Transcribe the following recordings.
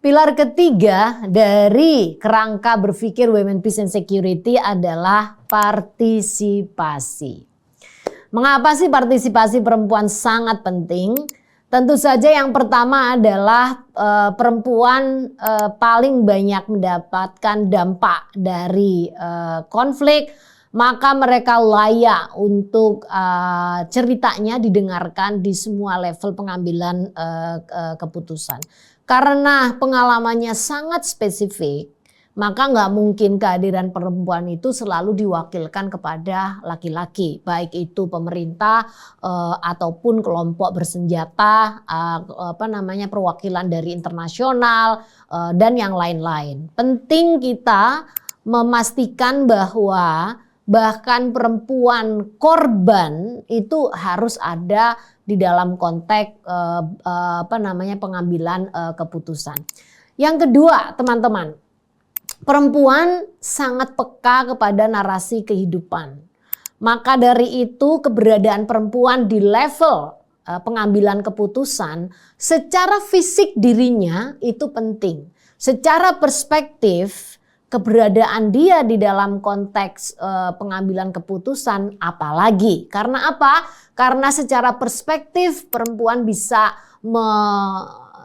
Pilar ketiga dari kerangka berpikir Women Peace and Security adalah partisipasi. Mengapa sih partisipasi perempuan sangat penting? Tentu saja yang pertama adalah perempuan paling banyak mendapatkan dampak dari konflik, maka mereka layak untuk ceritanya didengarkan di semua level pengambilan keputusan. Karena pengalamannya sangat spesifik, maka nggak mungkin kehadiran perempuan itu selalu diwakilkan kepada laki-laki, baik itu pemerintah ataupun kelompok bersenjata, perwakilan dari internasional dan yang lain-lain. Penting kita memastikan bahwa bahkan perempuan korban itu harus ada di dalam konteks pengambilan keputusan. Yang kedua, teman-teman, perempuan sangat peka kepada narasi kehidupan. Maka dari itu keberadaan perempuan di level pengambilan keputusan secara fisik dirinya itu penting. Secara perspektif keberadaan dia di dalam konteks pengambilan keputusan apalagi. Karena apa? Karena secara perspektif perempuan bisa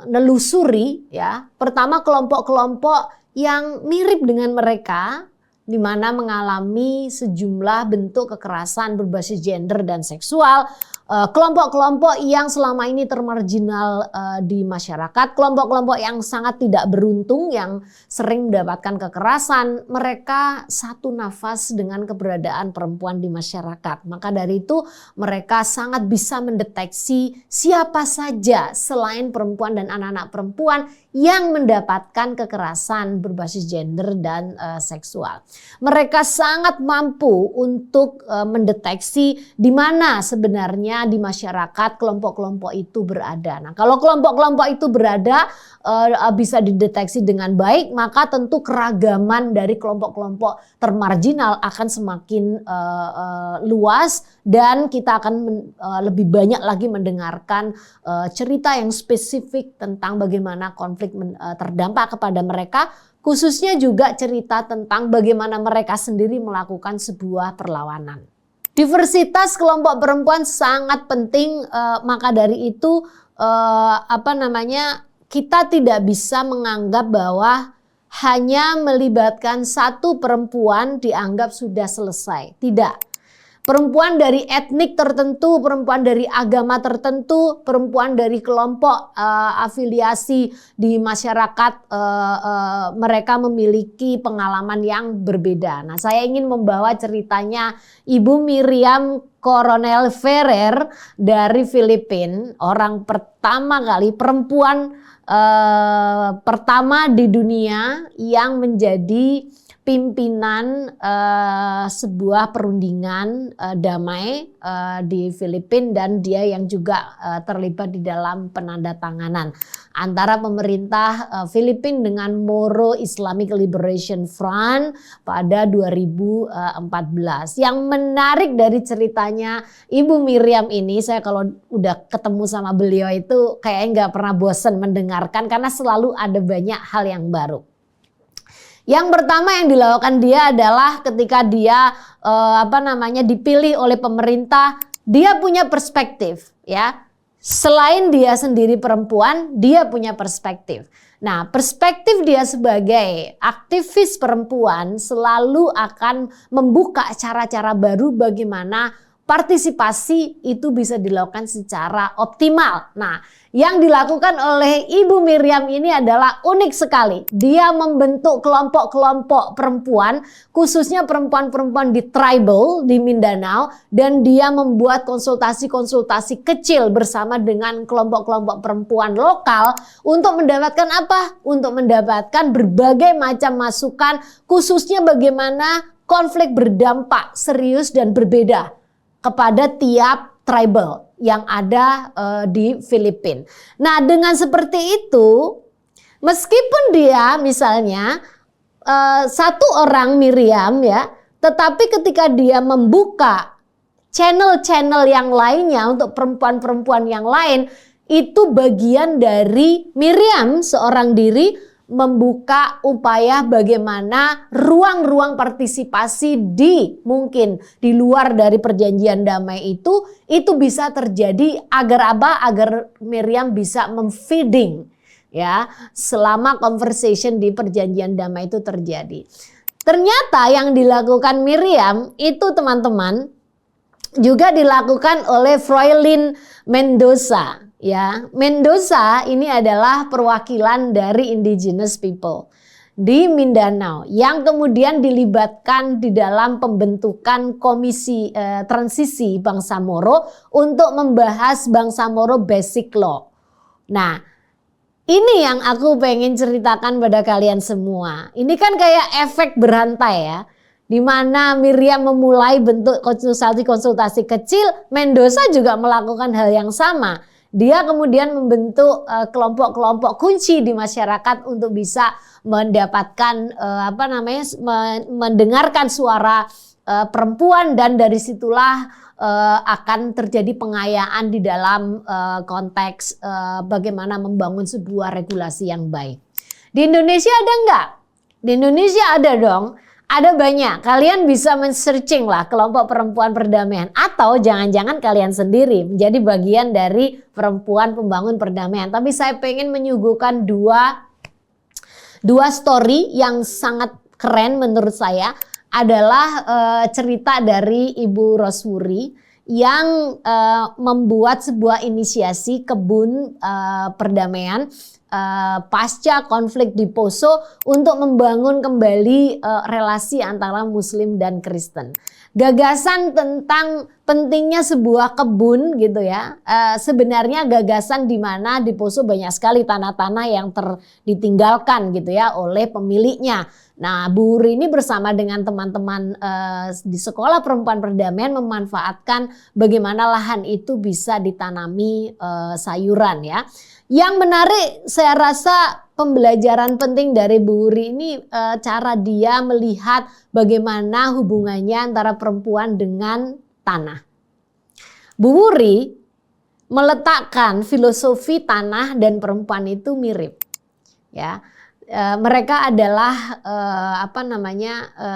menelusuri ya. Pertama kelompok-kelompok yang mirip dengan mereka di mana mengalami sejumlah bentuk kekerasan berbasis gender dan seksual, kelompok-kelompok yang selama ini termarginal di masyarakat, kelompok-kelompok yang sangat tidak beruntung yang sering mendapatkan kekerasan, mereka satu nafas dengan keberadaan perempuan di masyarakat. Maka dari itu mereka sangat bisa mendeteksi siapa saja selain perempuan dan anak-anak perempuan yang mendapatkan kekerasan berbasis gender dan seksual. Mereka sangat mampu untuk mendeteksi di mana sebenarnya di masyarakat kelompok-kelompok itu berada. Nah, kalau kelompok-kelompok itu berada bisa dideteksi dengan baik, maka tentu keragaman dari kelompok-kelompok termarginal akan semakin luas dan kita akan lebih banyak lagi mendengarkan cerita yang spesifik tentang bagaimana konflik terdampak kepada mereka. Khususnya juga cerita tentang bagaimana mereka sendiri melakukan sebuah perlawanan. Diversitas kelompok perempuan sangat penting, maka dari itu kita tidak bisa menganggap bahwa hanya melibatkan satu perempuan dianggap sudah selesai. Tidak. Perempuan dari etnik tertentu, perempuan dari agama tertentu, perempuan dari kelompok afiliasi di masyarakat, mereka memiliki pengalaman yang berbeda. Nah, saya ingin membawa ceritanya Ibu Miriam Coronel Ferrer dari Filipina, orang pertama kali perempuan pertama di dunia yang menjadi pimpinan sebuah perundingan damai di Filipina, dan dia yang juga terlibat di dalam penandatanganan antara pemerintah Filipina dengan Moro Islamic Liberation Front pada 2014. Yang menarik dari ceritanya Ibu Miriam ini, saya kalau udah ketemu sama beliau itu kayaknya nggak pernah bosan mendengarkan karena selalu ada banyak hal yang baru. Yang pertama yang dilakukan dia adalah ketika dia dipilih oleh pemerintah, dia punya perspektif ya. Selain dia sendiri perempuan, dia punya perspektif. Nah, perspektif dia sebagai aktivis perempuan selalu akan membuka cara-cara baru bagaimana partisipasi itu bisa dilakukan secara optimal. Nah, yang dilakukan oleh Ibu Miriam ini adalah unik sekali. Dia membentuk kelompok-kelompok perempuan, khususnya perempuan-perempuan di tribal, di Mindanao, dan dia membuat konsultasi-konsultasi kecil bersama dengan kelompok-kelompok perempuan lokal untuk mendapatkan apa? Untuk mendapatkan berbagai macam masukan, khususnya bagaimana konflik berdampak serius dan berbeda kepada tiap tribal yang ada di Filipina. Nah, dengan seperti itu, meskipun dia misalnya satu orang Miriam ya, tetapi ketika dia membuka channel-channel yang lainnya untuk perempuan-perempuan yang lain, itu bagian dari Miriam seorang diri membuka upaya bagaimana ruang-ruang partisipasi mungkin di luar dari perjanjian damai itu bisa terjadi agar apa? Agar Miriam bisa memfeeding ya selama conversation di perjanjian damai itu terjadi. Ternyata yang dilakukan Miriam itu teman-teman juga dilakukan oleh Froilin Mendoza. Ya, Mendoza ini adalah perwakilan dari indigenous people di Mindanao yang kemudian dilibatkan di dalam pembentukan komisi transisi Bangsa Moro untuk membahas Bangsa Moro Basic Law. Nah, ini yang aku pengen ceritakan pada kalian semua. Ini kan kayak efek berantai ya. Di mana Miriam memulai bentuk konsultasi kecil, Mendoza juga melakukan hal yang sama. Dia kemudian membentuk kelompok-kelompok kunci di masyarakat untuk bisa mendapatkan mendengarkan suara perempuan, dan dari situlah akan terjadi pengayaan di dalam konteks bagaimana membangun sebuah regulasi yang baik. Di Indonesia ada enggak? Di Indonesia ada dong. Ada banyak, kalian bisa men-searching lah kelompok perempuan perdamaian, atau jangan-jangan kalian sendiri menjadi bagian dari perempuan pembangun perdamaian. Tapi saya pengen menyuguhkan dua story yang sangat keren menurut saya, adalah cerita dari Ibu Roswuri yang membuat sebuah inisiasi kebun perdamaian pasca konflik di Poso untuk membangun kembali relasi antara Muslim dan Kristen. Gagasan tentang pentingnya sebuah kebun gitu ya, sebenarnya gagasan di mana di Poso banyak sekali tanah-tanah yang ditinggalkan gitu ya oleh pemiliknya. Nah, Bu Wuri ini bersama dengan teman-teman di Sekolah Perempuan Perdamaian memanfaatkan bagaimana lahan itu bisa ditanami sayuran ya. Yang menarik saya rasa pembelajaran penting dari Bu Wuri ini cara dia melihat bagaimana hubungannya antara perempuan dengan tanah. Bu Wuri meletakkan filosofi tanah dan perempuan itu mirip. Ya. Mereka adalah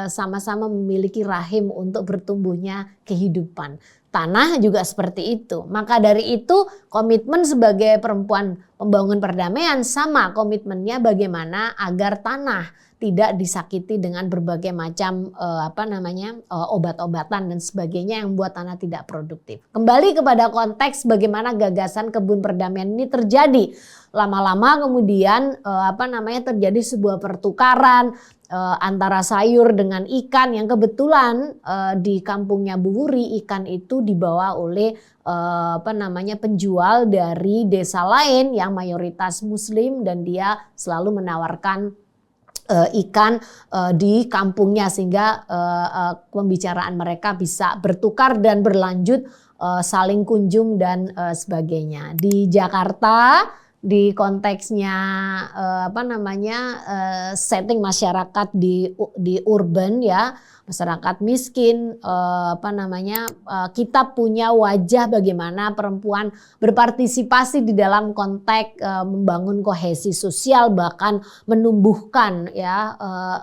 sama-sama memiliki rahim untuk bertumbuhnya kehidupan. Tanah juga seperti itu. Maka dari itu komitmen sebagai perempuan pembangun perdamaian sama komitmennya bagaimana agar tanah tidak disakiti dengan berbagai macam obat-obatan dan sebagainya yang membuat tanah tidak produktif. Kembali kepada konteks bagaimana gagasan kebun perdamaian ini terjadi. Lama-lama kemudian terjadi sebuah pertukaran antara sayur dengan ikan, yang kebetulan di kampungnya Bu Wuri ikan itu dibawa oleh penjual dari desa lain yang mayoritas Muslim, dan dia selalu menawarkan ikan di kampungnya sehingga pembicaraan mereka bisa bertukar dan berlanjut saling kunjung dan sebagainya. Di Jakarta di konteksnya setting masyarakat di urban ya, masyarakat miskin, kita punya wajah bagaimana perempuan berpartisipasi di dalam konteks membangun kohesi sosial, bahkan menumbuhkan ya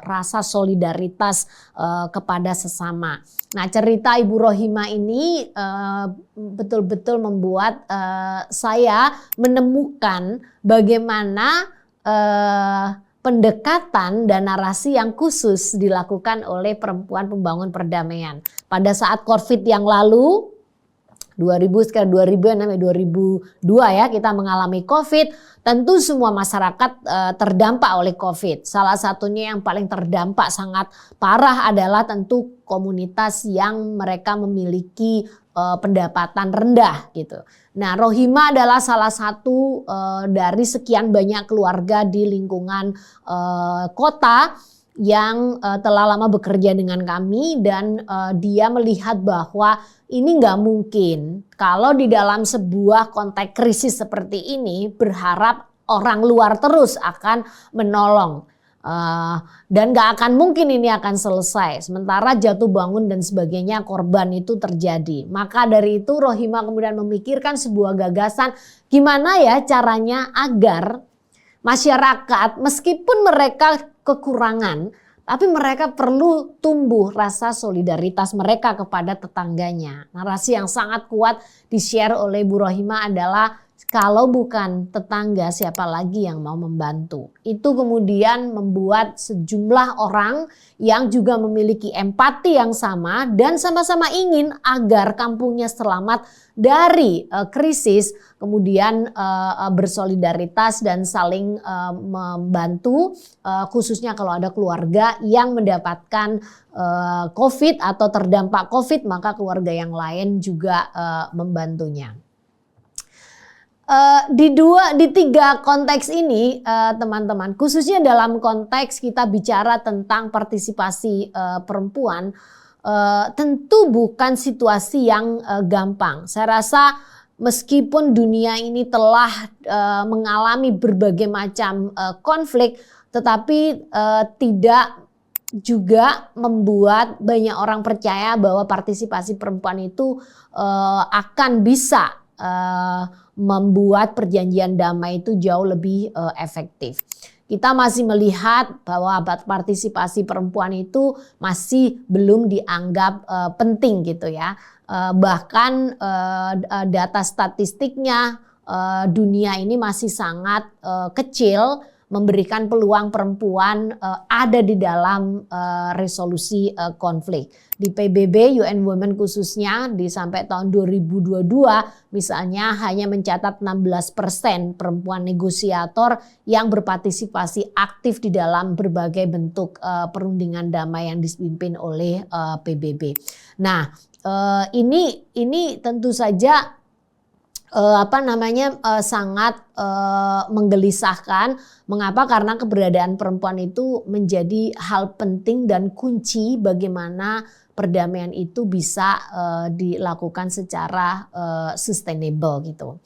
rasa solidaritas kepada sesama. Nah, cerita Ibu Rohima ini betul-betul membuat saya menemukan bagaimana pendekatan dan narasi yang khusus dilakukan oleh perempuan pembangun perdamaian. Pada saat COVID yang lalu, 2000 sampai 2002 ya, kita mengalami COVID. Tentu semua masyarakat terdampak oleh COVID. Salah satunya yang paling terdampak sangat parah adalah tentu komunitas yang mereka memiliki pendapatan rendah gitu. Nah, Rohima adalah salah satu dari sekian banyak keluarga di lingkungan kota yang telah lama bekerja dengan kami, dan dia melihat bahwa ini nggak mungkin kalau di dalam sebuah konteks krisis seperti ini berharap orang luar terus akan menolong. Dan gak akan mungkin ini akan selesai. Sementara jatuh bangun dan sebagainya korban itu terjadi. Maka dari itu Rohima kemudian memikirkan sebuah gagasan gimana ya caranya agar masyarakat meskipun mereka kekurangan, tapi mereka perlu tumbuh rasa solidaritas mereka kepada tetangganya. Narasi yang sangat kuat di-share oleh Bu Rohimah adalah kalau bukan tetangga siapa lagi yang mau membantu. Itu kemudian membuat sejumlah orang yang juga memiliki empati yang sama dan sama-sama ingin agar kampungnya selamat dari krisis, kemudian bersolidaritas dan saling membantu, khususnya kalau ada keluarga yang mendapatkan COVID atau terdampak COVID, maka keluarga yang lain juga membantunya. Di tiga konteks ini teman-teman, khususnya dalam konteks kita bicara tentang partisipasi perempuan, tentu bukan situasi yang gampang. Saya rasa meskipun dunia ini telah mengalami berbagai macam konflik, tetapi tidak juga membuat banyak orang percaya bahwa partisipasi perempuan itu akan bisa membuat perjanjian damai itu jauh lebih efektif. Kita masih melihat bahwa partisipasi perempuan itu masih belum dianggap penting gitu ya. Bahkan data statistiknya dunia ini masih sangat kecil memberikan peluang perempuan ada di dalam resolusi konflik. Di PBB UN Women khususnya sampai tahun 2022 misalnya hanya mencatat 16% perempuan negosiator yang berpartisipasi aktif di dalam berbagai bentuk perundingan damai yang dipimpin oleh PBB. Nah, ini tentu saja sangat menggelisahkan. Mengapa? Karena keberadaan perempuan itu menjadi hal penting dan kunci bagaimana perdamaian itu bisa dilakukan secara sustainable gitu.